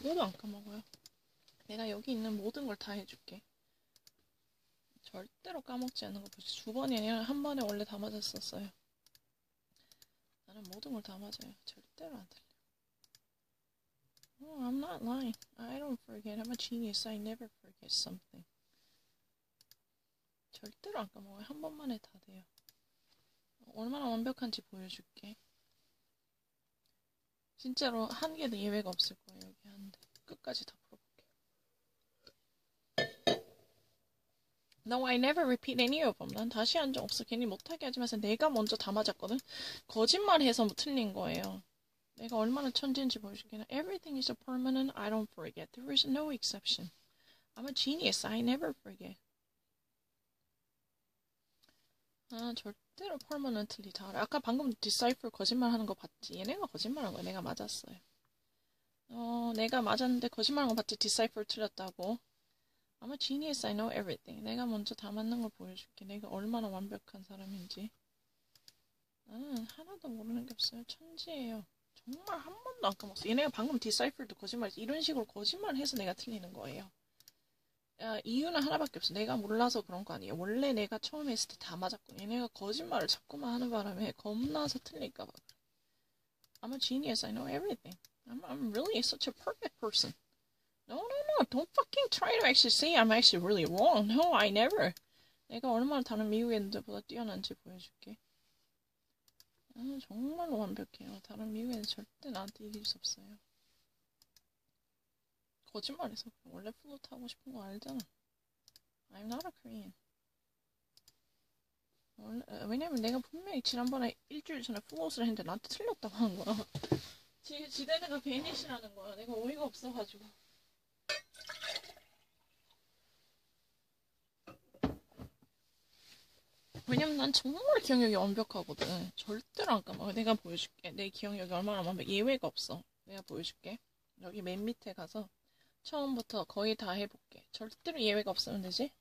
죽어도 안 까먹어요. 내가 여기 있는 모든 걸 다 해줄게. 절대로 까먹지 않는 거 보지. 두 번이 아니라 한 번에 원래 다 맞았었어요. 나는 모든 걸 다 맞아요. 절대로 안 틀려. Oh, I'm not lying. I don't forget. I'm a genius. I never forget something. 절대로 안 까먹어요. 한 번만에 다 돼요. 얼마나 완벽한지 보여줄게. 진짜로 한 개도 예외가 없을 거예요. 여기 하는데 끝까지 다 풀어볼게요. No, I never repeat any of them. 난 다시 한 적 없어. 괜히 못하게 하지 마세요. 내가 먼저 다 맞았거든. 거짓말해서 틀린 거예요. 내가 얼마나 천재인지 보여줄게. Everything is a permanent. I don't forget. There is no exception. I'm a genius. I never forget. 아, 절대로 permanently 다 알아. 아까 방금 decipher 거짓말하는 거 봤지? 얘네가 거짓말한 거야. 내가 맞았어요. 내가 맞았는데 거짓말한 거 봤지? decipher 틀렸다고. I'm a genius. I know everything. 내가 먼저 다 맞는 걸 보여줄게. 내가 얼마나 완벽한 사람인지. 나는 하나도 모르는 게 없어요. 천지예요. 정말 한 번도 안 까먹었어. 얘네가 방금 decipher도 거짓말했어. 이런 식으로 거짓말해서 내가 틀리는 거예요. 이유는 하나밖에 없어. 내가 몰라서 그런 거 아니에요. 원래 내가 처음에 했을 때 다 맞았고 얘네가 거짓말을 자꾸만 하는 바람에 겁나서 틀릴까 봐. I'm a genius. I know everything. I'm really such a perfect person. No. Don't fucking try to actually say I'm actually really wrong. No, I never. 내가 얼마나 다른 미국 애들보다 뛰어난지 보여줄게. 정말로 완벽해요. 다른 미국 애들 절대 나한테 이길 수 없어요. 거짓말해서 원래 플로트 하고 싶은 거 알잖아. I'm not a Korean. 왜냐면 내가 분명히 지난번에 일주일 전에 플로트를 했는데 나한테 틀렸다고 하는 거야. 지대네가 베니시라는 거야. 내가 어이가 없어가지고. 왜냐면 난 정말 기억력이 완벽하거든. 절대로 안 까먹어. 내가 보여줄게. 내 기억력이 얼마나 완벽해. 예외가 없어. 내가 보여줄게. 여기 맨 밑에 가서 처음부터 거의 다 해볼게. 절대로 예외가 없으면 되지?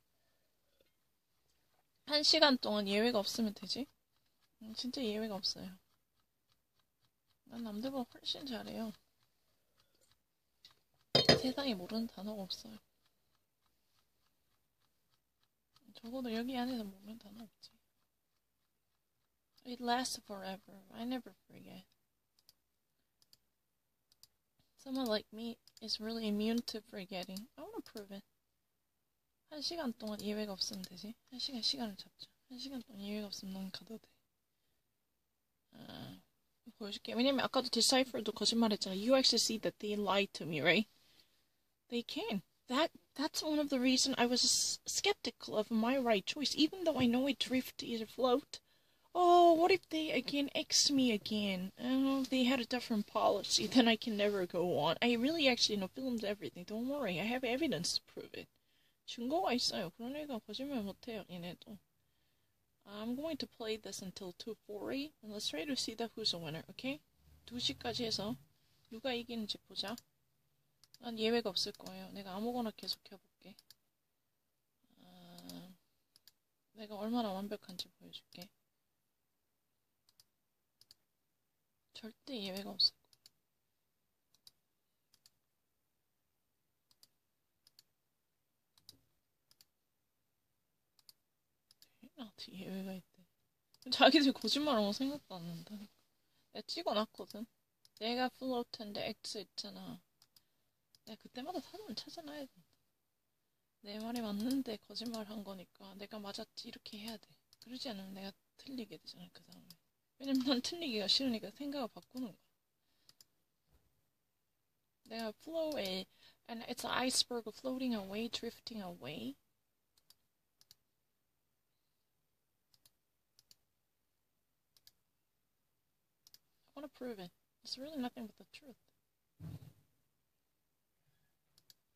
1시간 동안 예외가 없으면 되지? 진짜 예외가 없어요. 난 남들보다 훨씬 잘해요. 세상에 모르는 단어가 없어요. 적어도 여기 안에서 모르는 단어 없지. It lasts forever. I never forget. Someone like me is really immune to forgetting. I want to prove it. 1시간 동안 예외가 없으면 되지? 1시간 시간을 잡자. 1시간 동안 예외가 없으면 넌 가도 돼. 보여줄게. 왜냐면 아까도 decipher도 거짓말했잖아. You actually see that they lied to me, right? They can. That's one of the reasons I was skeptical of my right choice, even though I know it drift is float. Oh, what if they again X me again? Oh, they had a different policy, then I can never go on. I really actually know films everything. Don't worry, I have evidence to prove it. 증거가 있어요. 그런 애가 거짓말 못해요, 얘네도. I'm going to play this until 2:40, and let's try to see that who's the winner, okay? 2시까지 해서 누가 이기는지 보자. 난 예외가 없을 거예요. 내가 아무거나 계속 해볼게. 내가 얼마나 완벽한지 보여줄게. 절대 예외가 없을 거야. 나한테 예외가 있대. 자기들 거짓말한 거 생각도 안 난다니까. 내가 찍어놨거든. 내가 플로트인데 X 있잖아. 내가 그때마다 사람을 찾아놔야 돼. 내 말이 맞는데 거짓말 한 거니까 내가 맞았지 이렇게 해야 돼. 그러지 않으면 내가 틀리게 되잖아, 그 다음에. 왜냐면 난 틀리기가 싫으니까 생각을 바꾸는 거야. 내가 flow에 and it's an iceberg floating away, drifting away. I want to prove it. It's really nothing but the truth.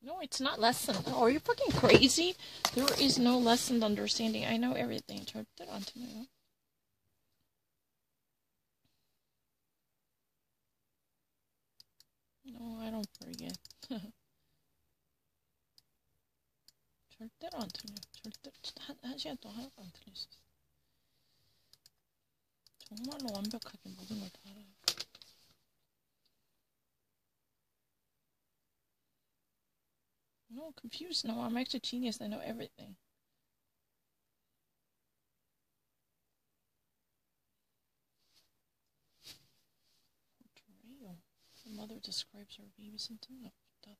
No, it's not lessened. Are you fucking crazy? There is no lessened understanding. I know everything. 절대로 안 틀려요. No, I don't forget. 절대로 안 틀려. 절대로 한 시간 동안 하나도 안 틀릴 수 있어. 정말로 완벽하게 모든 걸 다 알아요. No, confused. No, I'm actually genius. I know everything. Portrayal. The mother describes her baby symptom of death.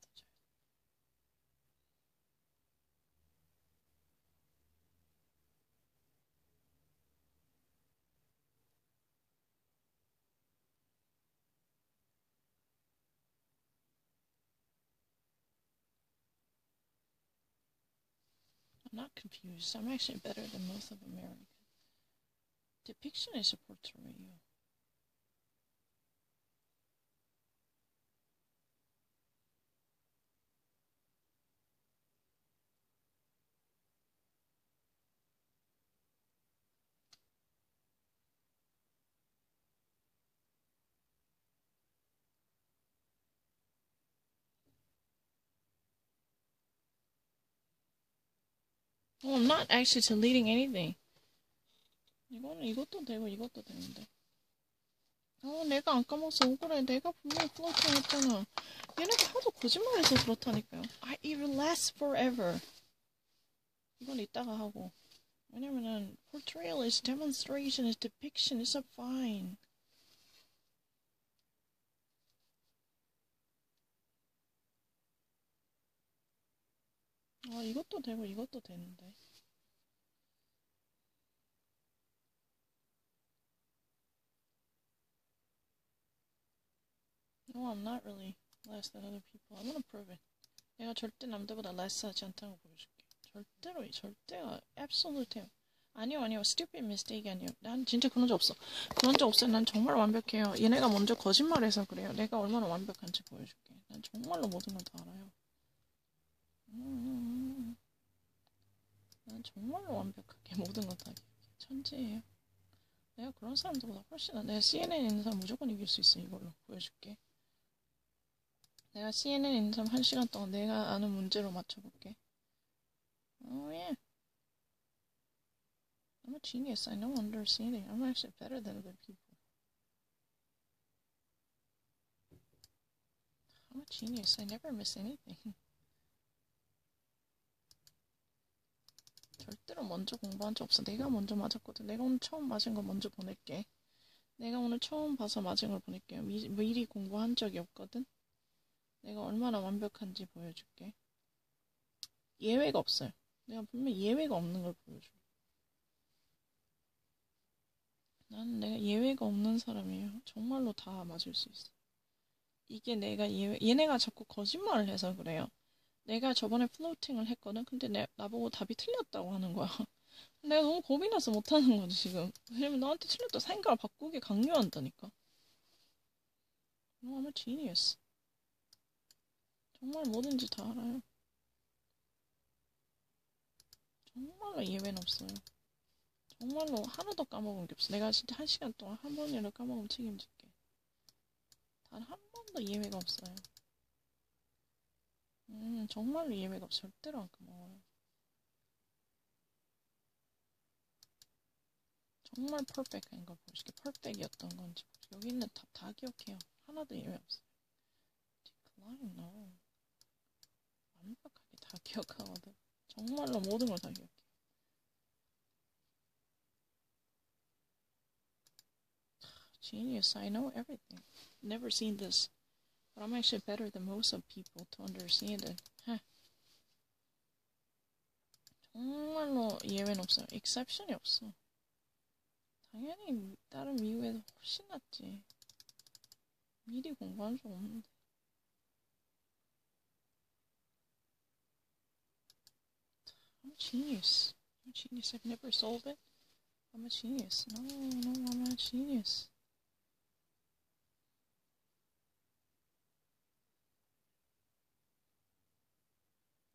I'm not confused. I'm actually better than most of America. Depiction is a portrayal. Well, I'm not actually deleting anything. 이것도 되고 이것도 되는데. 내가 안 까먹었어. 억울해. 내가 분명히 플로팅 했잖아. 얘네가 하도 거짓말해서 그렇다니까요. It lasts forever. 이건 이따가 하고. 왜냐면은 portrayal is demonstration, is depiction, is a fine. 이것도 되고 이것도 되는데. No, I'm not really less than other people. I'm gonna prove it. 내가 절대 남들보다 less 하지 않다는 거 보여줄게. 절대가 absolute. 아니요. stupid mistake 아니요. 난 진짜 그런 적 없어. 그런 적 없어요. 난 정말 완벽해요. 얘네가 먼저 거짓말해서 그래요. 내가 얼마나 완벽한지 보여줄게. 난 정말로 모든 걸 다 알아요. 난 정말로 완벽하게 모든 걸 다 천재예요. 내가 그런 사람들보다 훨씬 내가 CNN 있는 사람 무조건 이길 수 있어. 이걸로 보여줄게. 내가 CNN 있는 사람 1시간 동안 내가 아는 문제로 맞춰볼게. Yeah. I'm a genius. I know understanding. I'm actually better than other people. I'm a genius. I never miss anything. 절대로 먼저 공부한 적 없어. 내가 먼저 맞았거든. 내가 오늘 처음 맞은 거 먼저 보낼게. 내가 오늘 처음 봐서 맞은 걸 보낼게요. 미리 공부한 적이 없거든. 내가 얼마나 완벽한지 보여줄게. 예외가 없어요. 내가 분명히 예외가 없는 걸 보여줘. 나는 내가 예외가 없는 사람이에요. 정말로 다 맞을 수 있어. 이게 내가 얘네가 자꾸 거짓말을 해서 그래요. 내가 저번에 플로팅을 했거든. 근데 나보고 답이 틀렸다고 하는 거야. 내가 너무 겁이 나서 못하는 거지, 지금. 왜냐면 나한테 틀렸다 생각을 바꾸게 강요한다니까. I'm a genius. 정말 뭐든지 다 알아요. 정말로 예외는 없어요. 정말로 하나도 까먹은 게 없어. 내가 진짜 1시간 동안 한 번이라도 까먹으면 책임질게. 단 한 번도 예외가 없어요. 정말로 예외가 없어. 절대로 안 까먹어요. 정말 퍼펙트한 걸 보여줄게. 퍼펙트였던 건지. 여기 있는 답 다 기억해요. 하나도 예외 없어요. Decline, no. 완벽하게 다 기억하거든. 정말로 모든 걸 다 기억해. Genius, I know everything. Never seen this. But I'm actually better than most of people to understand it. 정말로 예외는 없어요. exception이 없어. 당연히 다른 미국에서 훨씬 낫지. 미리 공부한 적 없는데. I'm a genius. I'm a genius. I've never solved it. I'm a genius. No, I'm a genius.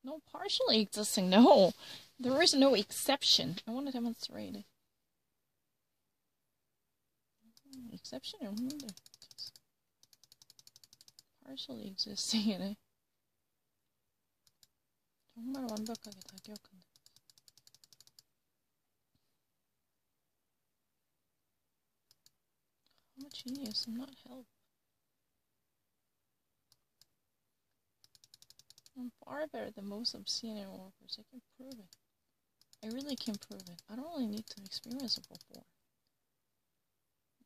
No partially existing. No. There is no exception. I want to demonstrate it. exception이 없는데. partially existing이네. 정말 완벽하게 다 기억한다. I'm a genius. I'm not help. I'm far better than most of CNN workers. I can prove it. I really can prove it. I don't really need to experience it before.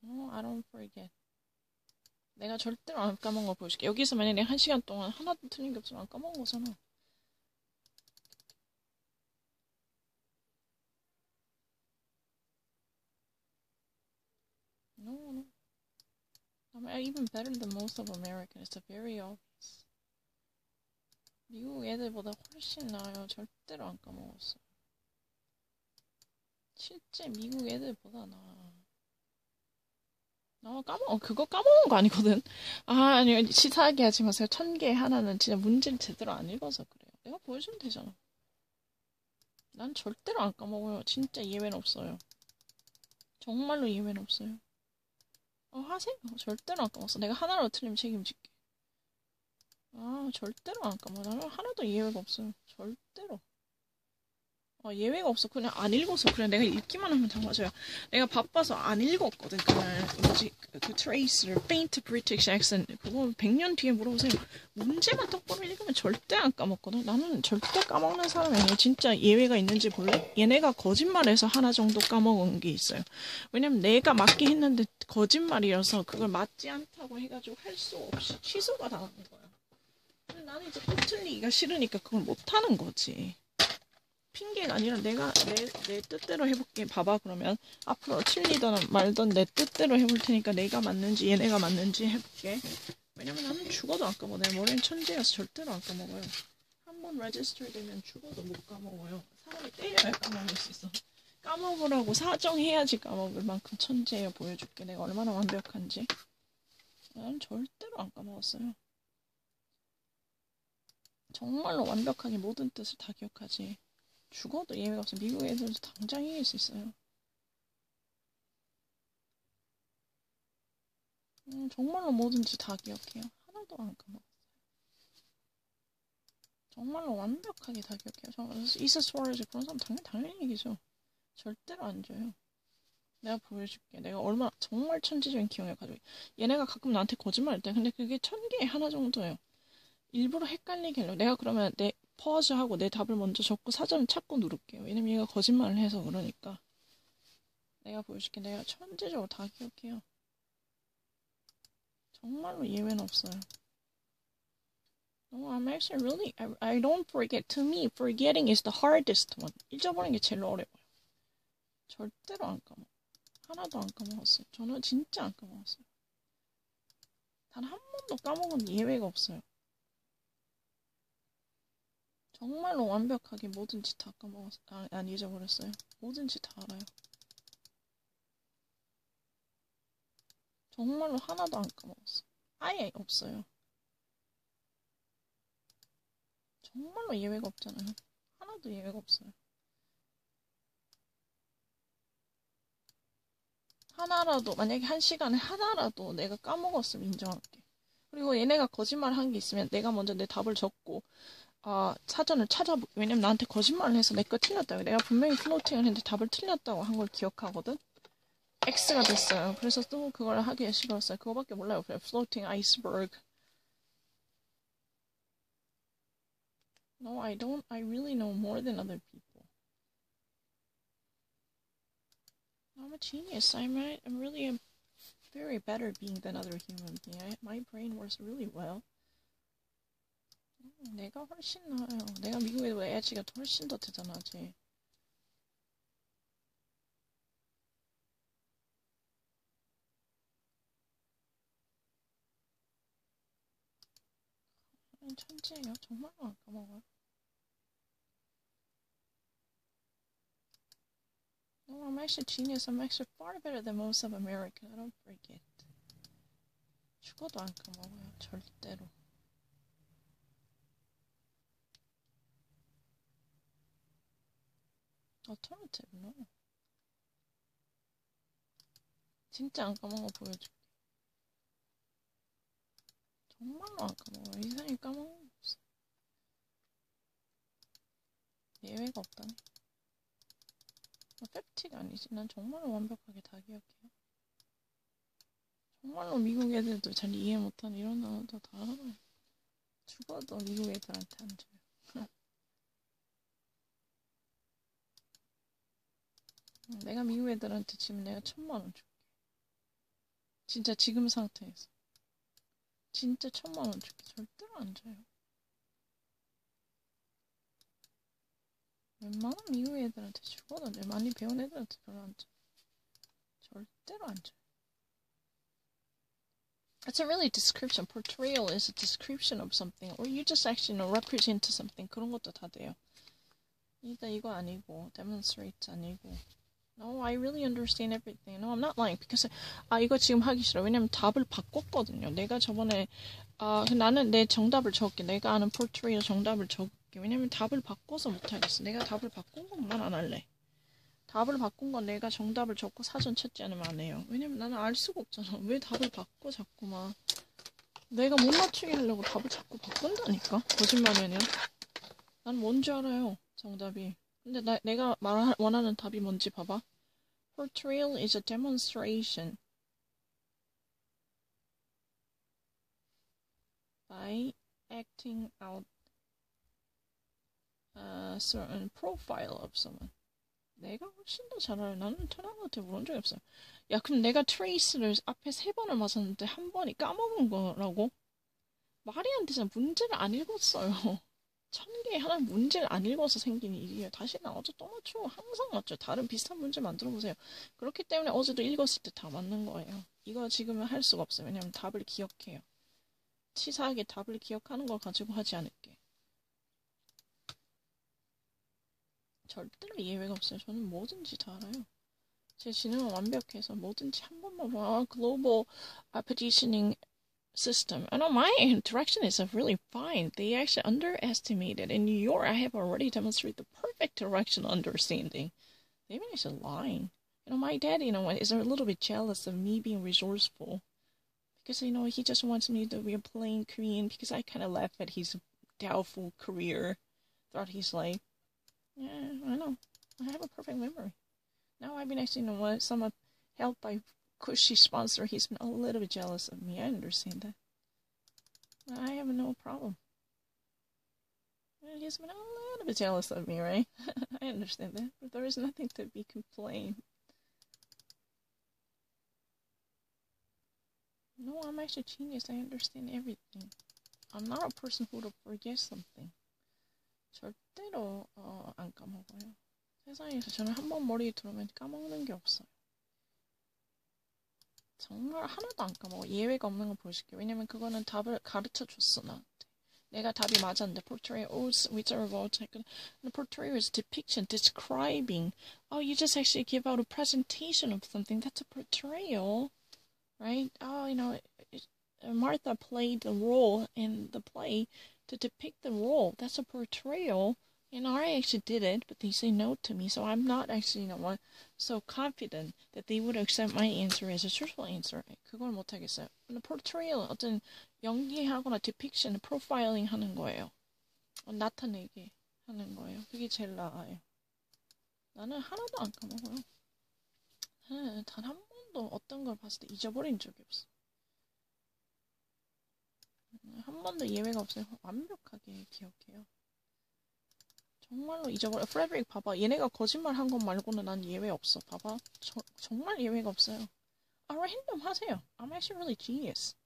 No, I don't forget. 내가 절대로 안 까먹은 거 보여줄게. 여기서 만약에 내가 1시간 동안 하나도 틀린 게 없으면 안 까먹은 거잖아. No, no. I'm even better than most of America. It's very obvious. 미국 애들보다 훨씬 나아요. 절대로 안 까먹었어. 실제 미국 애들보다 나아. 그거 까먹은 거 아니거든. 아니요. 치사하게 하지 마세요. 1000개 하나는 진짜 문제를 제대로 안 읽어서 그래요. 내가 보여주면 되잖아. 난 절대로 안 까먹어요. 진짜 예외는 없어요. 정말로 예외는 없어요. 하세요. 절대로 안 까먹었어. 내가 하나로 틀리면 책임질게. 절대로 안 까먹어. 나는 하나도 예외가 없어요. 절대로. 예외가 없어. 그냥 안 읽어서. 그냥 내가 읽기만 하면 다 맞아요. 내가 바빠서 안 읽었거든. 그날, 그 트레이스를, 페인트 브리티시 액센트. 그거 100년 뒤에 물어보세요. 문제만 똑바로 읽으면 절대 안 까먹거든. 나는 절대 까먹는 사람이 아니에요. 진짜 예외가 있는지 볼래? 얘네가 거짓말해서 하나 정도 까먹은 게 있어요. 왜냐면 내가 맞게 했는데 거짓말이어서 그걸 맞지 않다고 해가지고 할 수 없이 취소가 당하는 거야. 근데 나는 이제 또 틀리기가 싫으니까 그걸 못하는 거지. 핑계가 아니라 내가 내 뜻대로 해볼게. 봐봐. 그러면 앞으로 틀리던 말던 내 뜻대로 해볼 테니까 내가 맞는지 얘네가 맞는지 해볼게. 왜냐면 나는 죽어도 안 까먹어. 내 머리는 천재여서 절대로 안 까먹어요. 한번 레지스터 되면 죽어도 못 까먹어요. 사람이 때려야 까먹을 수 있어. 까먹으라고 사정해야지 까먹을 만큼 천재예요. 보여줄게. 내가 얼마나 완벽한지. 난 절대로 안 까먹었어요. 정말로 완벽하게 모든 뜻을 다 기억하지. 죽어도 예외가 없어. 미국 애들도 당장 이길 수 있어요. 정말로 뭐든지 다 기억해요. 하나도 안 까먹었어요. 정말로 완벽하게 다 기억해요. 이스 스와르즈 그런 사람 당연히 이기죠. 절대로 안 져요. 내가 보여줄게. 내가 얼마나 정말 천재적인 기억을 가지고. 얘네가 가끔 나한테 거짓말할 때 근데 그게 1000개에 하나 정도예요. 일부러 헷갈리게 하려고. 내가 그러면 내 퍼즈하고 내 답을 먼저 적고 사전을 찾고 누를게요. 왜냐면 얘가 거짓말을 해서 그러니까. 내가 보여줄게. 내가 천재적으로 다 기억해요. 정말로 예외는 없어요. No, I'm actually really, I don't forget. To me, forgetting is the hardest one. 잊어버리는 게 제일 어려워요. 절대로 안 까먹어. 하나도 안 까먹었어요. 저는 진짜 안 까먹었어요. 단 한 번도 까먹은 예외가 없어요. 정말로 완벽하게 뭐든지 다 까먹었어요. 안 잊어버렸어요. 뭐든지 다 알아요. 정말로 하나도 안 까먹었어요. 아예 없어요. 정말로 예외가 없잖아요. 하나도 예외가 없어요. 하나라도, 만약에 1시간에 하나라도 내가 까먹었으면 인정할게. 그리고 얘네가 거짓말 한 게 있으면 내가 먼저 내 답을 적고, 사전을 찾아보게. 왜냐면 나한테 거짓말을 해서 내 거 틀렸다고. 내가 분명히 플로팅을 했는데 답을 틀렸다고 한 걸 기억하거든? X가 됐어요. 그래서 또 그걸 하기 싫었어요. 그거밖에 몰라요. 그냥 floating iceberg. No, I don't. I really know more than other people. I'm a genius. I'm really a very better being than other human being. My brain works really well. 내가 훨씬 나아요. 내가 미국 애들보다 에지가 훨씬 더 대단하지. 천재예요. 정말로 안 까먹어요. No, I'm actually genius. I'm actually far better than most of America. I don't forget. 죽어도 안 까먹어요. 절대로. Alternative, no. 진짜 안 까먹은 거 보여줄게. 정말로 안 까먹어요. 이상하게 까먹은 거 없어. 예외가 없다니. 팩트가 아니지. 난 정말로 완벽하게 다 기억해요. 정말로 미국 애들도 잘 이해 못하는 이런 단어도 다 알아요. 죽어도 미국 애들한테 안 줘요. 내가 미국 애들한테 지금 내가 1,000만 원 줄게. 진짜 지금 상태에서. 진짜 1,000만 원 줄게. 절대로 안 줘요. 웬만한 미국 애들한테 죽어도 돼. 많이 배운 애들한테 별로 안 줘. 절대로 안 줘. It's a really description. Portrayal is a description of something. Or you just actually represent something. 그런 것도 다 돼요. 일단 이거 아니고, demonstrate 아니고. No, I really understand everything. No, I'm not lying. Because, 이거 지금 하기 싫어. 왜냐면 답을 바꿨거든요. 내가 저번에, 나는 내 정답을 적을게. 내가 아는 portrayal 정답을 적을게. 왜냐면 답을 바꿔서 못하겠어. 내가 답을 바꾼 것만 안 할래. 답을 바꾼 건 내가 정답을 적고 사전 찾지 않으면 안 해요. 왜냐면 나는 알 수가 없잖아. 왜 답을 바꿔 자꾸만. 내가 못 맞추게 하려고 답을 자꾸 바꾼다니까. 거짓말이 아니라. 난 뭔지 알아요. 정답이. 근데 내가 원하는 답이 뭔지 봐봐. Portrayal is a demonstration by acting out a certain profile of someone. 내가 훨씬 더 잘 알아요. 나는 트라우마한테 물은 적이 없어요. 야, 그럼 내가 트레이스를 앞에 3번을 맞았는데 한 번이 까먹은 거라고? 말이 안 되잖아. 문제를 안 읽었어요. 1,000개에 하나 문제를 안 읽어서 생긴 일이에요. 다시 나와서 또 맞춰. 항상 맞죠. 다른 비슷한 문제 만들어보세요. 그렇기 때문에 어제도 읽었을 때 다 맞는 거예요. 이거 지금은 할 수가 없어요. 왜냐면 답을 기억해요. 치사하게 답을 기억하는 걸 가지고 하지 않을게. 절대로 예외가 없어요. 저는 뭐든지 다 알아요. 제 지능은 완벽해서 뭐든지 한 번만 보면 global positioning system. I know my direction is really fine. They actually underestimated. In New York, I have already demonstrated the perfect direction understanding. Maybe I should lying. My dad, is a little bit jealous of me being resourceful. Because, he just wants me to be playing Korean because I kind of laugh at his doubtful career throughout his life. Yeah, I know. I have a perfect memory. Now I've been actually, some help by cushy sponsor. He's been a little bit jealous of me. I understand that. I have no problem. He's been a little bit jealous of me, right? I understand that. But there is nothing to be complained. No, I'm actually a genius. I understand everything. I'm not a person who would forget something. 절대로 안 까먹어요. 세상에서 저는 한 번 머리에 들어오면 까먹는 게 없어요. 정말 하나도 안 까먹어. 예외가 없는 거 보여줄게. 왜냐면 그거는 답을 가르쳐 줬어, 나한테. 내가 답이 맞았는데, portrayal, which are about, the portrayal is depiction, describing. Oh, you just actually give out a presentation of something. That's a portrayal, right? Martha played the role in the play to depict the role. That's a portrayal. I actually did it, but they say no to me, so I'm not actually, so confident that they would accept my answer as a truthful answer. 그걸 못 하겠어요. 근데 portrayal, 어떤 연기하거나 depiction, profiling 하는 거예요. 나타내게 하는 거예요. 그게 제일 나아요. 나는 하나도 안 까먹어요. 단 한 번도 어떤 걸 봤을 때 잊어버린 적이 없어. 한 번도 예외가 없어요. 완벽하게 기억해요. 정말로 잊어버려. 프레드릭 봐봐. 얘네가 거짓말 한 것 말고는 난 예외 없어. 봐봐. 정말 예외가 없어요. 랜덤 하세요. I'm actually really genius.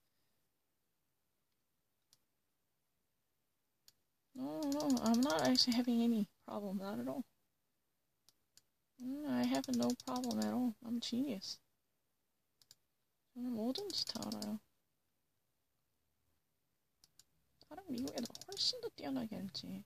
No, I'm not actually having any problem. Not at all. I have no problem at all. I'm genius. 저는 뭐든지 다 알아요. 다른 미국 애들 훨씬 더 뛰어나게 알지.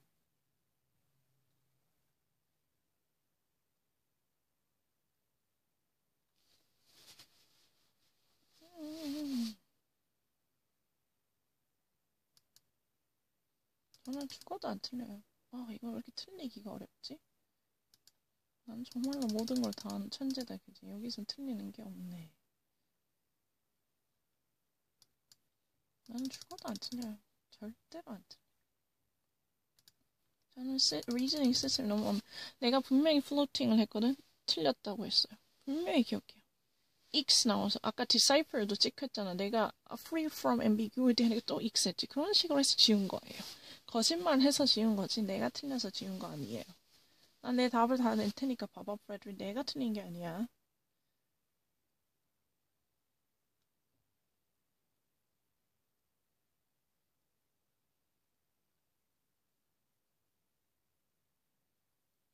저는 죽어도 안 틀려요. 이거 왜 이렇게 틀리기가 어렵지? 난 정말로 모든 걸 다 아는 천재다, 그지? 여기선 틀리는 게 없네. 나는 죽어도 안 틀려요. 절대로 안 틀려요. 저는 리즈닝 시스템 너무 내가 분명히 플로팅을 했거든? 틀렸다고 했어요. 분명히 기억해요. X 나와서 아까 decipher도 찍혔잖아. 내가 free from ambiguity 하니까 또 X 했지. 그런 식으로 해서 지운 거예요. 거짓말해서 지운 거지 내가 틀려서 지운 거 아니에요. 난 내 답을 다 낼 테니까 봐봐, 프레드리. 내가 틀린 게 아니야.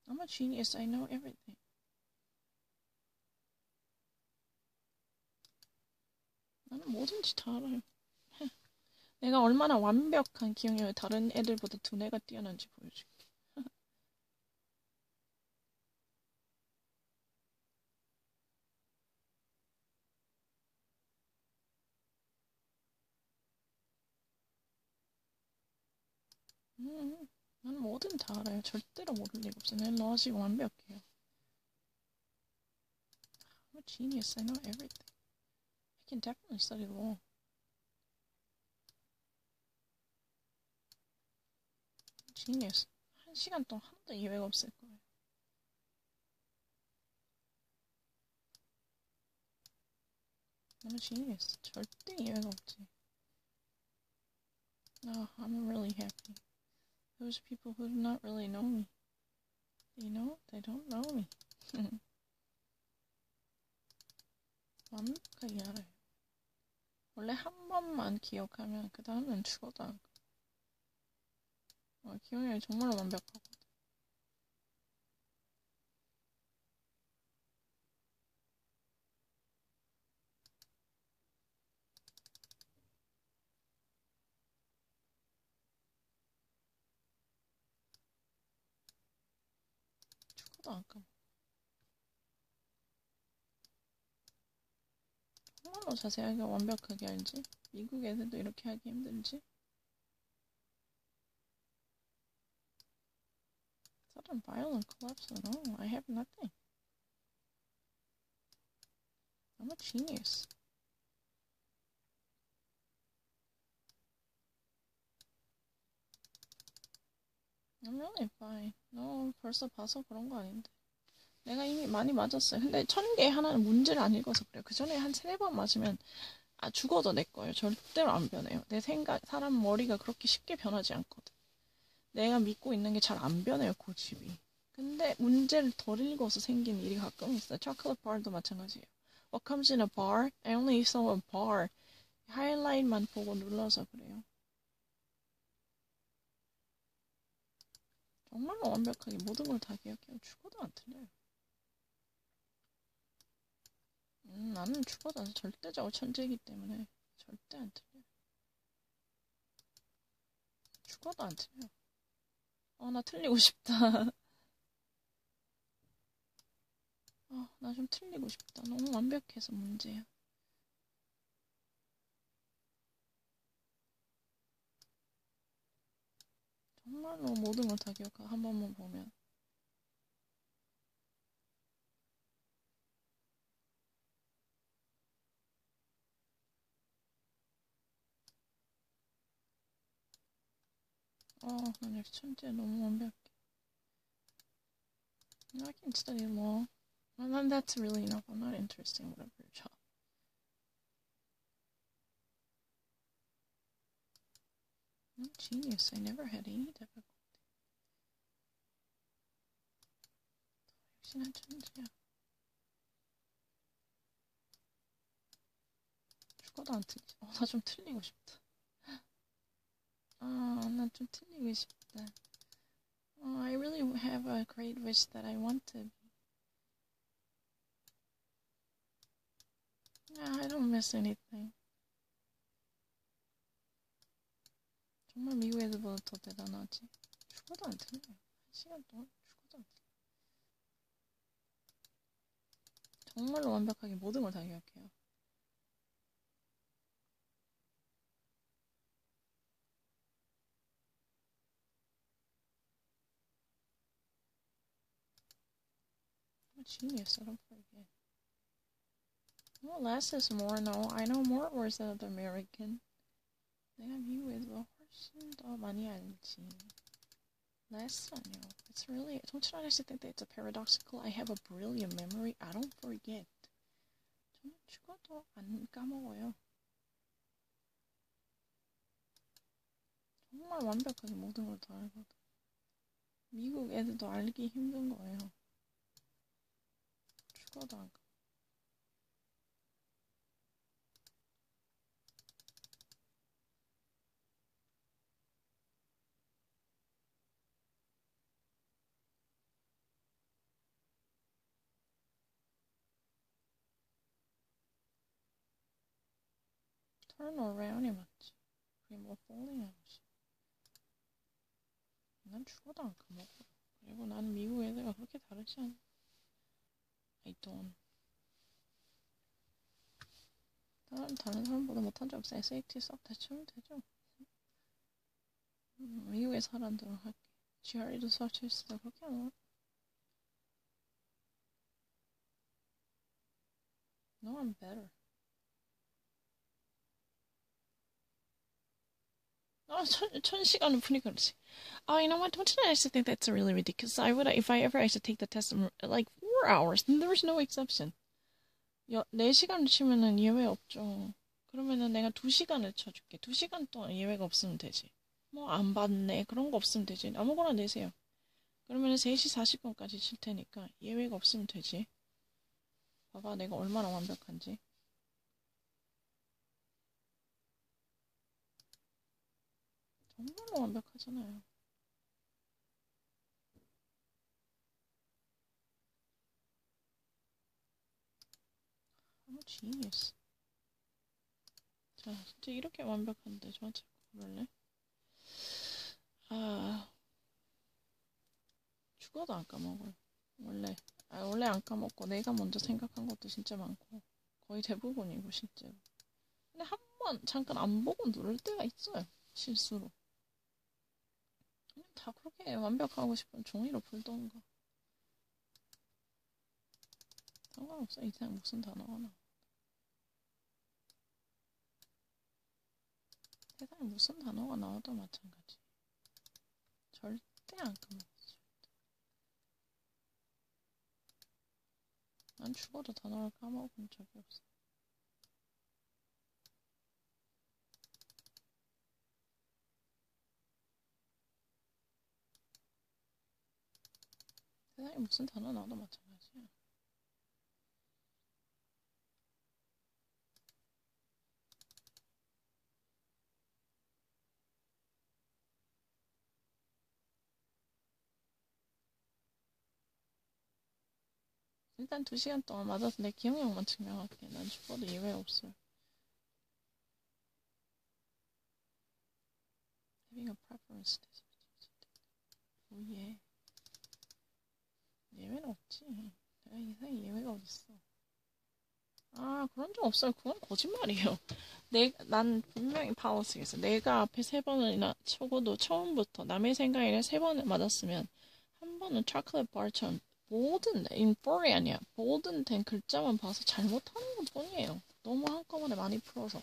I'm a genius. I know everything. 나는 뭐든지 다 알아요. 내가 얼마나 완벽한 기억력을 다른 애들보다 두뇌가 뛰어난지 보여줄게. 나는 뭐든 다 알아요. 절대로 모를 리가 없어. 난 로직 완벽해요. I'm a genius. I know everything. I can definitely study law. Genius. 1시간 동안 하나도 예외가 없을 거예요. I'm a genius. 절대 예외가 없지. No, I'm really happy. Those people who do not really know me. They know they don't know me. 완벽하게 알아요. 원래 한 번만 기억하면 그 다음엔 죽어도 안 가. 기억력이 정말 완벽하거든. 죽어도 안 까먹어. 정말로 자세하게 완벽하게 알지? 미국 애들도 이렇게 하기 힘들지? Sudden violent collapse? No, I have nothing. I'm a genius. I'm really fine. 너 벌써 봐서 그런 거 아닌데. 내가 이미 많이 맞았어요. 근데 1000개 하나는 문제를 안 읽어서 그래요. 그 전에 한 3번 맞으면 죽어도 내 거예요. 절대로 안 변해요. 내 생각, 사람 머리가 그렇게 쉽게 변하지 않거든. 내가 믿고 있는 게 잘 안 변해요, 고집이. 근데 문제를 덜 읽어서 생긴 일이 가끔 있어요. 초콜릿 바도 마찬가지예요. What comes in a bar? I only saw a bar. 하이라이트만 보고 눌러서 그래요. 정말로 완벽하게 모든 걸 다 기억해요. 죽어도 안 틀려요. 나는 죽어도 안 절대적으로 천재이기 때문에 절대 안 틀려요. 죽어도 안 틀려요. 나 틀리고 싶다. 나 좀 틀리고 싶다. 너무 완벽해서 문제야. 정말로 모든 걸 다 기억하고 한 번만 보면. 난 역시 천재 너무 완벽해. I can study law. Well, that's really enough. I'm not interested in whatever your job. I'm a genius. I never had any difficulty. 역시 난 천재야. 죽어도 안 틀리지. 나 좀 틀리고 싶다. 난 좀 틀리고 싶다. I really have a great wish that I want to be. I don't miss anything. 정말 미국 애들보다 더 대단하지. 죽어도 안 틀려요. 1시간 동안 죽어도 안 틀려요. 정말로 완벽하게 모든 걸 다 기억해요. I'm a genius. I don't forget. No, less is more. No, I know more words than the American. 내가 미국에서 훨씬 더 많이 알지. Less 아니요. It's really. Don't you understand that it's a paradoxical? I have a brilliant memory. I don't forget. 정말 죽어도 안 까먹어요. 정말 완벽하게 모든 걸 다 알거든. 미국 애들도 알기 힘든 거예요. 죽어도 안 까먹어. Turn around이 맞지. 그게 뭐 falling이 맞지. 난 죽어도 안 까먹어. 그리고 나는 미국 애들과 그렇게 다르지 않아. I don't. 다른 사람보다 못한 적 없어. SAT 싹 다 치면 되죠. 미국의 사람들은 할게. GRE도 수학 칠수도 그렇게 안 와. No, I'm better. 천 시간을 보니까 그렇지. Oh, you know what? Don't you actually think that's really ridiculous? I would, if I ever actually take the test in like 4 hours, then there's no exception. 4시간을 치면은 예외 없죠. 그러면은 내가 2시간을 쳐줄게. 2시간 동안 예외가 없으면 되지. 뭐 안 받네. 그런 거 없으면 되지. 아무거나 내세요. 그러면은 3시 40분까지 칠 테니까 예외가 없으면 되지. 봐봐, 내가 얼마나 완벽한지. 정말로 완벽하잖아요. I'm a genius. 자, 진짜 이렇게 완벽한데 저한테 그럴래? 아, 죽어도 안 까먹어요. 원래 안 까먹고 내가 먼저 생각한 것도 진짜 많고 거의 대부분이고 실제로. 근데 한 번 잠깐 안 보고 누를 때가 있어요. 실수로. 그냥 다 그렇게 완벽하고 싶으면 종이로 풀던가. 상관없어. 이상 무슨 단어가 나. 세상에 무슨 단어가 나와도 마찬가지. 절대 안 까먹었어. 난 죽어도 단어를 까먹은 적이 없어. 세상에 무슨 단어 나와도 마찬가지야. 일단 2시간 동안 맞아서 내 기억력만 증명할게. 난 죽어도 예외 없어요. Having a preference. 오예. 예외는 없지. 내가 이상에 예외가 어딨어. 아, 그런 적 없어요. 그건 거짓말이에요. 난 분명히 파워스겠어. 내가 앞에 3번이나 쳐고도 처음부터 남의 생각에 3번을 맞았으면 한 번은 초콜릿 바처럼 모든 인포이 아니야. 모든 된 글자만 봐서 잘못하는 것 뿐이에요. 너무 한꺼번에 많이 풀어서.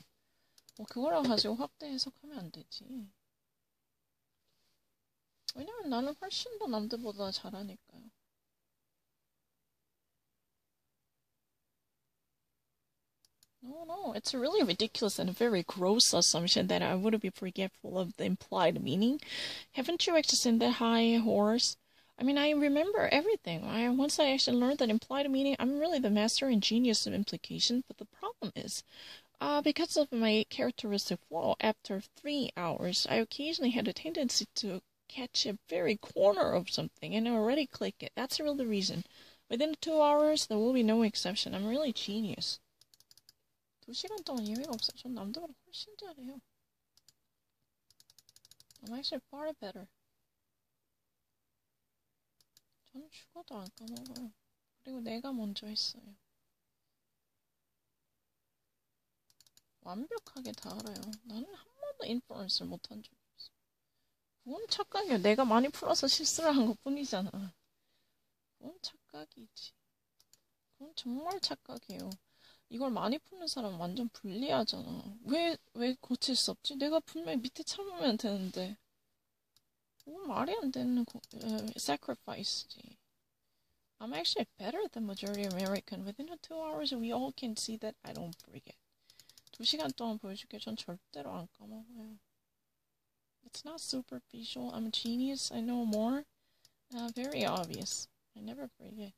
뭐 그거랑 가지고 확대 해석하면 안 되지. 왜냐면 나는 훨씬 더 남들보다 잘하니까요. No, it's a really ridiculous and a very gross assumption that I would be forgetful of the implied meaning. Haven't you actually seen that high horse? I mean, I remember everything. Once I actually learned that implied meaning, I'm really the master and genius of implication. But the problem is, because of my characteristic flaw, after 3 hours, I occasionally had a tendency to catch a very corner of something and already click it. That's really the reason. Within 2 hours, there will be no exception. I'm really genius. 2시간 동안 예외가 없어요. 전 남들보다 훨씬 잘해요. I'm actually far better. 저는 죽어도 안 까먹어요. 그리고 내가 먼저 했어요. 완벽하게 다 알아요. 나는 한 번도 인퍼런스를 못한 적이 없어. 그건 착각이야. 내가 많이 풀어서 실수를 한 것 뿐이잖아. 그건 착각이지. 그건 정말 착각이에요. 이걸 많이 푸는 사람 완전 불리하잖아. 왜 고칠 수 없지? 내가 분명히 밑에 참으면 되는데. 그건 말이 안 되는 sacrifice지. I'm actually better than majority American. Within the 2 hours, we all can see that I don't forget. 2시간 동안 보여줄게. 전 절대로 안 까먹어요. It's not superficial. I'm a genius. I know more. Very obvious. I never forget.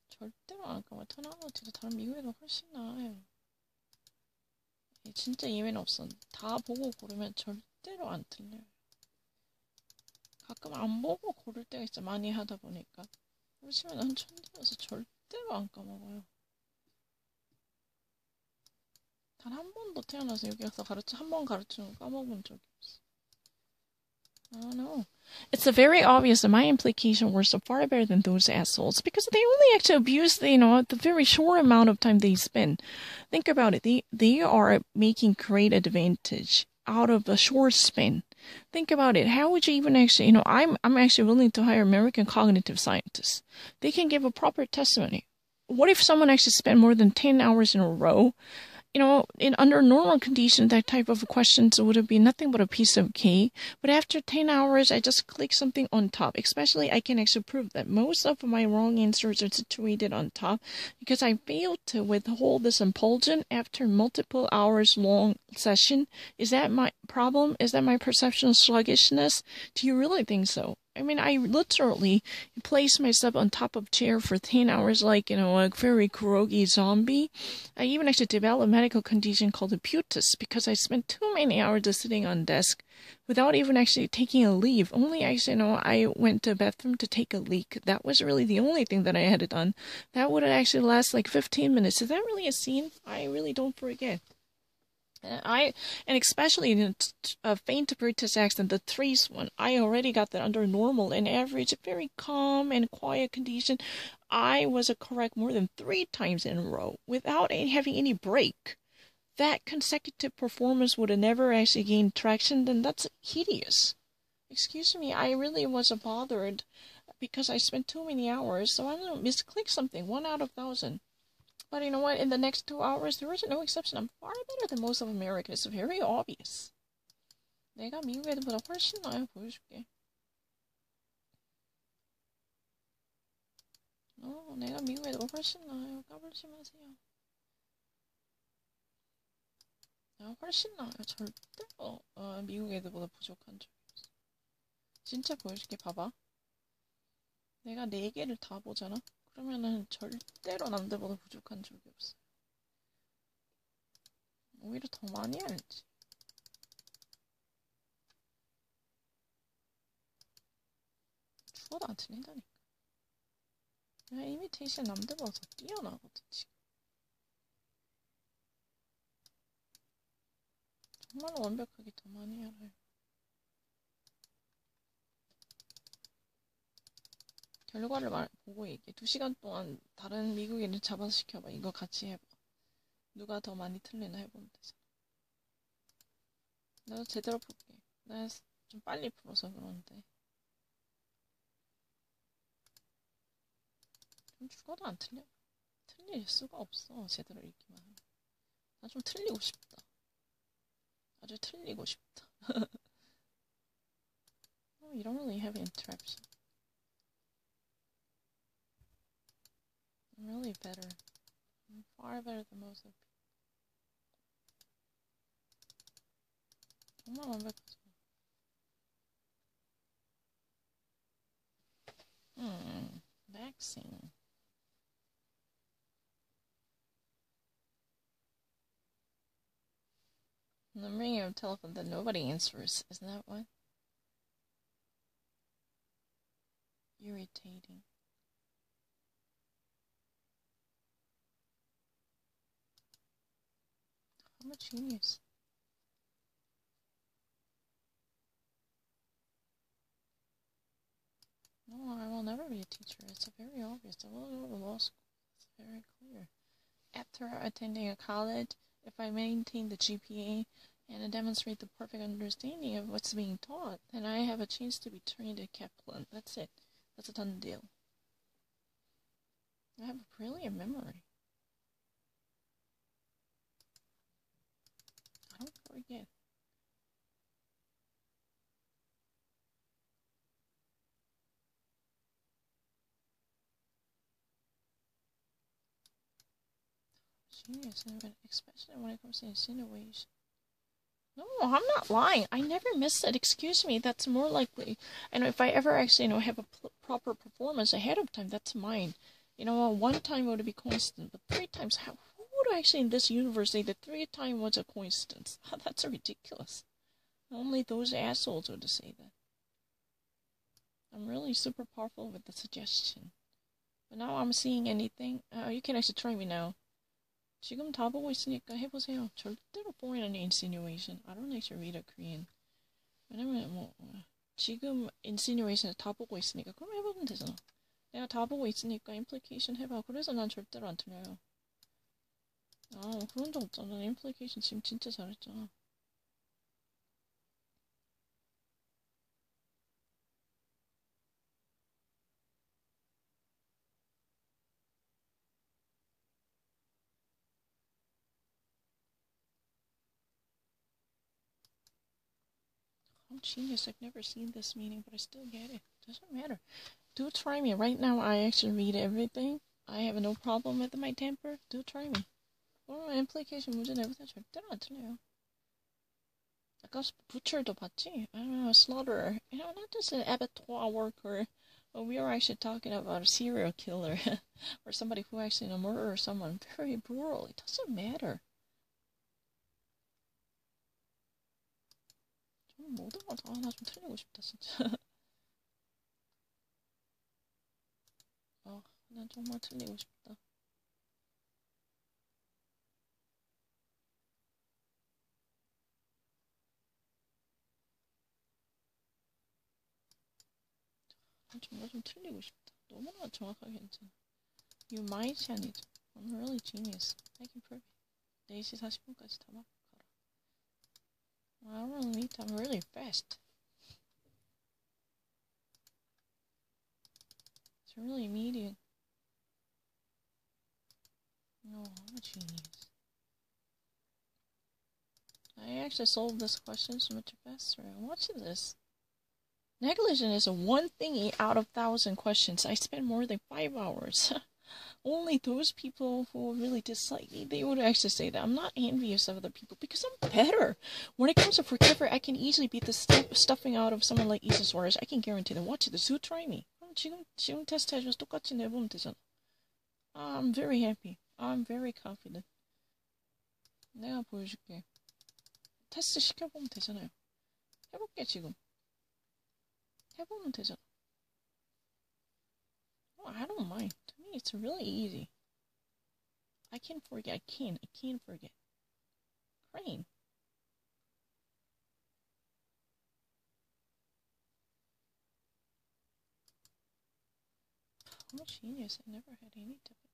절대로 안 까먹어요. 턴아웃도 다른 미국에도 훨씬 나아요. 진짜 예외는 없어. 다 보고 고르면 절대로 안 틀려요. 가끔 안 보고 고를 때가 있어. 많이 하다 보니까. 그렇지만 난 천재여서 절대로 안 까먹어요. 단 한 번도 태어나서 여기 와서 한 번 가르치는 거 까먹은 적이 없어. I don't know. It's very obvious that my implication was so far better than those assholes because they only actually abuse the very short amount of time they spend. Think about it. They are making great advantage out of a short span. Think about it. How would you even actually, I'm actually willing to hire American cognitive scientists. They can give a proper testimony. What if someone actually spent more than 10 hours in a row? Under normal conditions, that type of questions would have been nothing but a piece of cake. But after 10 hours, I just click something on top. Especially, I can actually prove that most of my wrong answers are situated on top because I failed to withhold this impulsion after multiple hours long session. Is that my problem? Is that my perception of sluggishness? Do you really think so? I mean, I literally placed myself on top of chair for 10 hours like, a very groggy zombie. I even actually developed a medical condition called abutus because I spent too many hours just sitting on desk without even actually taking a leave. Only actually, I went to the bathroom to take a leak. That was really the only thing that I had done. That would actually last like 15 minutes. Is that really a scene? I really don't forget. And especially in a faint British accent, the threes one, I already got that under normal and average, very calm and quiet condition. I was correct more than 3 times in a row without having any break. That consecutive performance would have never actually gained traction, then that's hideous. Excuse me, I really was bothered because I spent too many hours, so I'm going to misclick something, 1 out of 1,000. But you know what? In the next 2 hours, there is no exception. I'm far better than most of America. It's very obvious. 내가 미국 애들보다 훨씬 나아요. 보여줄게. 내가 미국 애들보다 훨씬 나아요. 까불지 마세요. 내가 훨씬 나아요. 절대로 미국 애들보다 부족한 적이 없어. 진짜 보여줄게. 봐봐. 내가 4개를 다 보잖아. 그러면은 절대로 남들보다 부족한 적이 없어. 오히려 더 많이 알지. 죽어도 안 틀린다니까. 내가 이미테이션 남들보다 더 뛰어나거든 지금. 정말로 완벽하게 더 많이 알아요. 결과를 보고 얘기해. 2시간 동안 다른 미국인을 잡아서 시켜봐. 이거 같이 해봐. 누가 더 많이 틀리나 해보면 되잖아. 나도 제대로 볼게. 나 좀 빨리 풀어서 그러는데. 좀 죽어도 안 틀려. 틀릴 수가 없어. 제대로 읽기만 하면. 나 좀 틀리고 싶다. 아주 틀리고 싶다. You don't really have interruption. I'm really better. I'm far better than most of people. 정말 완벽하죠. Vaccine. I'm ringing a telephone that nobody answers. Isn't that what? Irritating. I'm a genius. No, I will never be a teacher. It's very obvious. I will go to law school. It's very clear. After attending a college, if I maintain the GPA and demonstrate the perfect understanding of what's being taught, then I have a chance to be trained at Kaplan. That's it. That's a done deal. I have a brilliant memory. I don't forget. Genius, especially when it comes to insinuation. No, I'm not lying. I never miss it. Excuse me. That's more likely. And if I ever actually, have a proper performance ahead of time, that's mine. One time would be constant, but 3 times, who would actually in this universe say that 3 times was a coincidence? That's ridiculous. Only those assholes would say that. I'm really super powerful with the suggestion. But now I'm seeing anything. You can actually try me now. 지금 다 보고 있으니까 해보세요. 절대로 foreign insinuation. I don't actually read a Korean. 왜냐면 지금 insinuation 다 보고 있으니까 그럼 해보면 되잖아. 내가 다 보고 있으니까 implication 해봐. 그래서 난 절대로 안 틀려요. 그런 적 없잖아. implication 지금 진짜 잘했잖아. I'm genius. I've never seen this meaning, but I still get it. Doesn't matter. Do try me. Right now, I actually read everything. I have no problem with my temper. Do try me. implication 문제 내보세요. 절대로 안 틀려요. 아까 butcher도 봤지? Slaughterer. Not just an abattoir worker. But we are actually talking about a serial killer. or somebody who actually murdered someone very brutally. It doesn't matter. 모든 걸 다 하나 좀 틀리고 싶다 진짜. 난 정말 틀리고 싶다. 난 정말 좀 틀리고 싶다. 너무나 정확하게 괜찮아. You might 아니죠. I'm really genius. I can prove it. 4시 40분까지 다 막 가라. I don't really need time. I'm really fast. It's really immediate. No, I'm a genius. I actually solved this question so much faster. Watch this. Negligent is a 1 thingy out of 1,000 questions. I spent more than 5 hours. Only those people who really dislike me, they would actually say that. I'm not envious of other people because I'm better. When it comes to forgiver, I can easily beat the stuffing out of someone like Issa Suarez. I can guarantee them. Watch this. Who try me? 지금 테스트 해줘서 똑같이 내보면 되잖아. I'm very happy. I'm very confident. 내가 보여줄게. 테스트 시켜보면 되잖아요. 해볼게 지금. 해보면 되잖아. I don't mind. To me, it's really easy. I can forget. I can forget. Crane. I'm a genius. I never had any difficulty.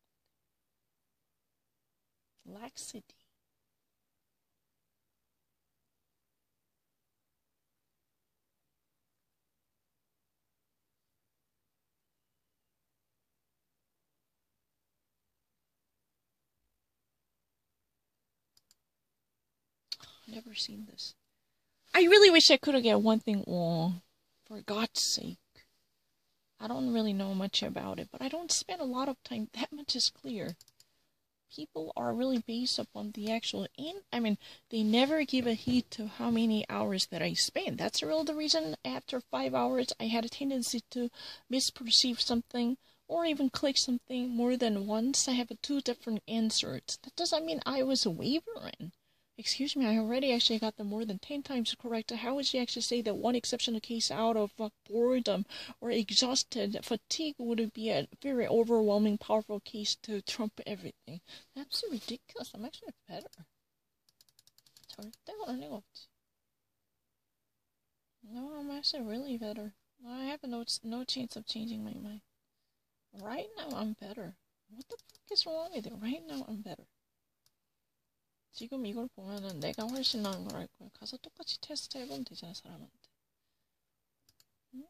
Laxity. Never seen this. I really wish I could have get one thing wrong. For God's sake. I don't really know much about it, but I don't spend a lot of time. That much is clear. People are really based upon the actual... they never give a heed to how many hours that I spend. That's really the reason after 5 hours, I had a tendency to misperceive something or even click something more than once. I have 2 different answers. That doesn't mean I was wavering. Excuse me, I already actually got them more than 10 times correct. How would you actually say that one exceptional case out of boredom or exhausted fatigue would be a very overwhelming, powerful case to trump everything? That's ridiculous. I'm actually better. 절대 그럴 리가 없지. No, I'm actually really better. I have no chance of changing my mind. Right now, I'm better. What the fuck is wrong with it? Right now, I'm better. 지금 이걸 보면은 내가 훨씬 나은 걸 알 거야. 가서 똑같이 테스트 해보면 되잖아, 사람한테.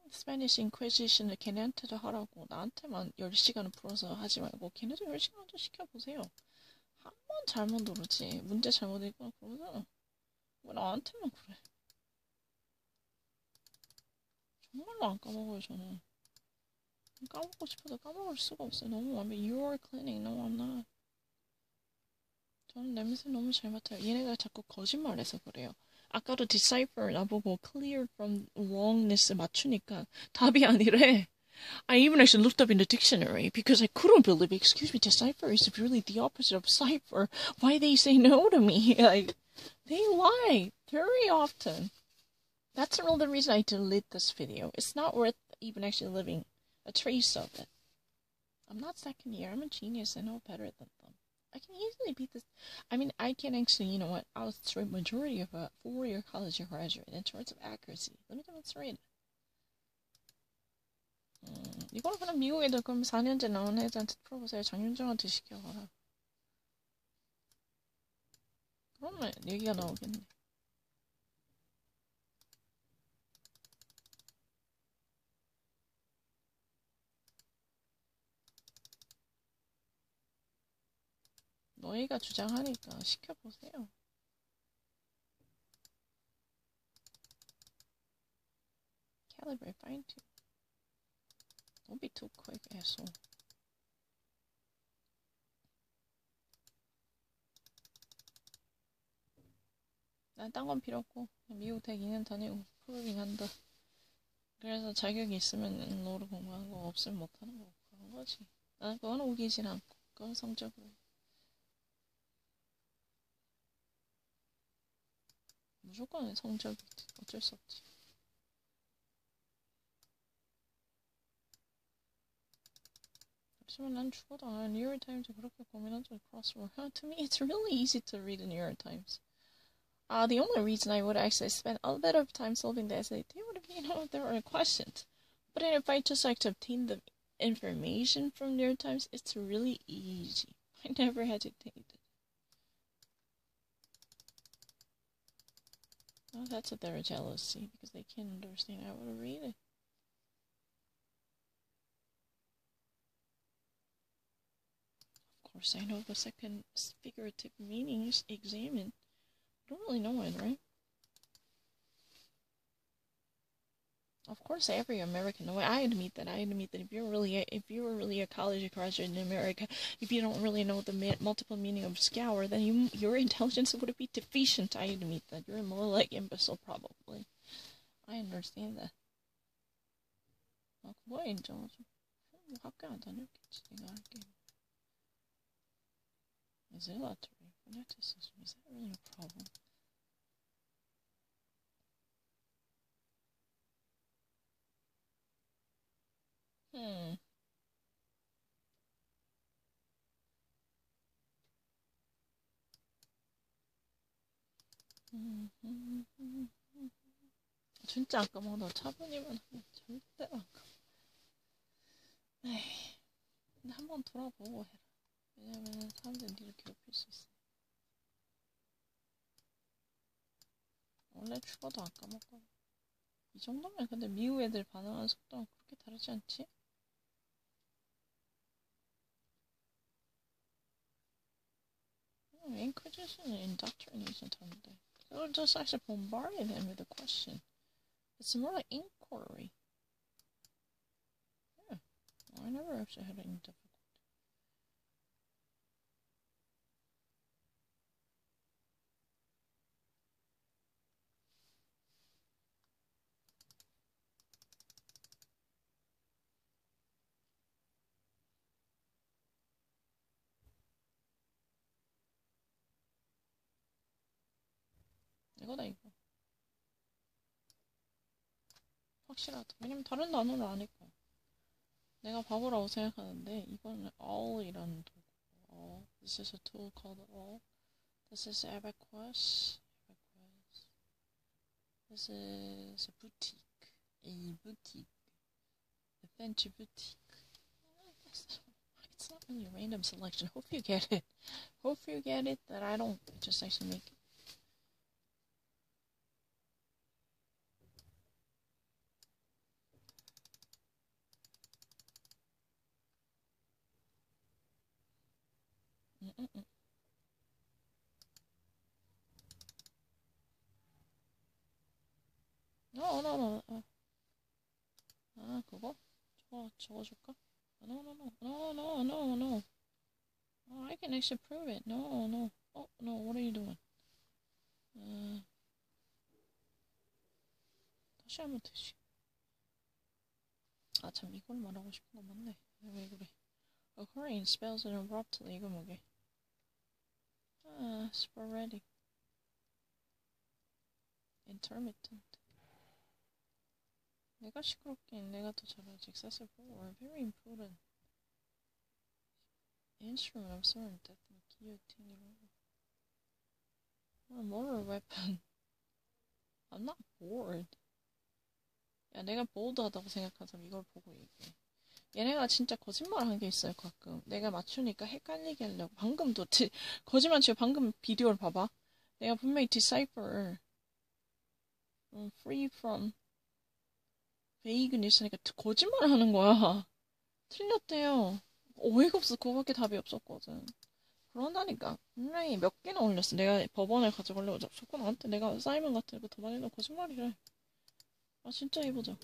스페니쉬 인퀴지션을 걔네한테도 하라고 나한테만 10시간을 풀어서 하지 말고 걔네도 10시간 좀 시켜보세요. 한 번 잘못 누르지. 문제 잘못 읽거나 그러잖아. 왜 나한테만 그래? 정말로 안 까먹어요, 저는. 까먹고 싶어도 까먹을 수가 없어요. 너무 완벽해. You're cleaning. No, I'm not. 저는 냄새 너무 잘 맡아요. 얘네가 자꾸 거짓말해서 그래요. 아까도 decipher 나보고 clear from wrongness 맞추니까 답이 아니래. I even actually looked up in the dictionary because I couldn't believe it. Excuse me, decipher is really the opposite of cipher. Why they say no to me? Like, they lie very often. That's another reason I delete this video. It's not worth even actually living a trace of it. I'm not second year. I'm a genius. I know better than them. I can easily beat this. I mean, I can actually, you know what? I was the majority of a 4-year college graduate in terms of accuracy. Let me demonstrate it. 이걸 그냥 미국 애들 그럼 4년제 나온 애들한테 풀어보세요. 장윤정한테 시켜가라. 그러면 얘기가 나오겠네. 너희가 주장하니까 시켜보세요. Calibrate, fine tune. Don't be too quick, asshole. 난 딴 건 필요 없고 미국 대 2년 다니고 프로빙 한다. 그래서 자격이 있으면 로를 공부하고 없으면 못하는 거 그런 거지. 난 그건 우기진 않고 그건 성적으로. 무조건 성적이지. 어쩔 수 없지. 하지만 난 죽어도 New York Times 그렇게 고민한 적이 crossword. To me, it's really easy to read the New York Times. The only reason I would actually spend a bit of time solving the SAT would be, you know, if there were questions. But if I just like to obtain the information from New York Times, it's really easy. I never hesitated. Oh, that's what they're jealousy because they can't understand how to read it. Of course, I know the second figurative meanings examined. I don't really know it, right? Of course, every American. I admit that. If you were really a college graduate in America, if you don't really know the multiple meaning of scour, then your intelligence would be deficient. I admit that. You're more like imbecile, probably. I understand that. 그거 인정하죠. 학교 안 다녔겠지. 내가 할게. Zealotry, fanaticism, is that really a problem? 진짜 안 까먹어. 너 차분히만 하면 절대 안 까먹어. 에이, 근데 한번 돌아보고 해라. 왜냐면 사람들은 니를 괴롭힐 수 있어. 원래 죽어도 안 까먹어. 이 정도면 근데 미국 애들 반응하는 속도랑 그렇게 다르지 않지? Inquisition and indoctrination 하는데. They'll just actually bombard them with a question. It's more like inquiry. Yeah. I never actually had any difficulty. 이거다 이거. 확실하다. 왜냐면 다른 단어를 아니까. 내가 바보라고 생각하는데 이거는 all이라는 도구. all. This is a tool called all. This is abacus. This is a boutique. A boutique. A fancy boutique. It's not really a random selection. Hope you get it. Hope you get it that I don't just actually make it. No. 아, 그거? 적어줄까? No. I can actually prove it. No. No, what are you doing? 다시 하면 되지. 아, 참, 이걸 말하고 싶은 거 맞네. 왜 그래? Occurring spells and abruptly, 이거 뭐게? Sporadic. Intermittent. 내가 시끄럽긴 내가 더 잘하지. Accessible or very important. Instrument of certain death, guillotine, 이런 거. Or mortal weapon. I'm not bored. 야, 내가 보드하다고 생각한 사람 이걸 보고 얘기해. 얘네가 진짜 거짓말 한 게 있어요, 가끔. 내가 맞추니까 헷갈리게 하려고. 방금도, 거짓말 치고 방금 비디오를 봐봐. 내가 분명히 decipher, free from vagueness 하니까 거짓말 하는 거야. 틀렸대요. 어이가 없어. 그거밖에 답이 없었거든. 그런다니까. 분명히 몇 개나 올렸어. 내가 법원에 가져가려고 자꾸 나한테 내가 사이먼 같은 거 더 많이 넣어 거짓말이래. 아, 진짜 해보자.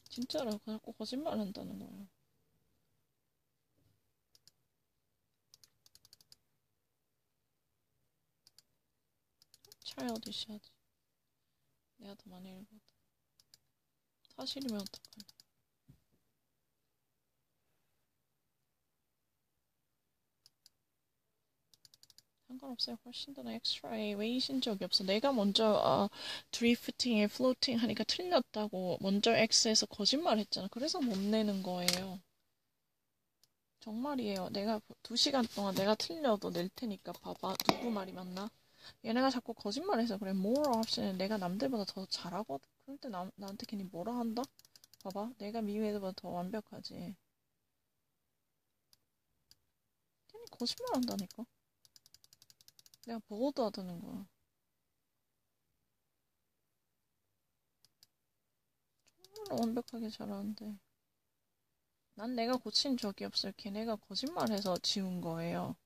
진짜로 자꾸 거짓말 한다는 거야. 차일디시하지. 내가 더 많이 읽거든. 사실이면 어떡하냐. 상관없어요. 훨씬 더 엑스트라에 웨이신 적이 없어. 내가 먼저 드리프팅에 플로팅 하니까 틀렸다고 먼저 X에서 거짓말 했잖아. 그래서 못 내는 거예요. 정말이에요. 내가 2시간 동안 내가 틀려도 낼 테니까 봐봐. 누구 말이 맞나? 얘네가 자꾸 거짓말해서 그래. more option은 내가 남들보다 더 잘하거든. 그럴 때 나한테 괜히 뭐라 한다? 봐봐. 내가 미국 애들보다 더 완벽하지. 괜히 거짓말 한다니까. 내가 보고도 하다는 거야. 정말 완벽하게 잘하는데. 난 내가 고친 적이 없어요. 걔네가 거짓말해서 지운 거예요.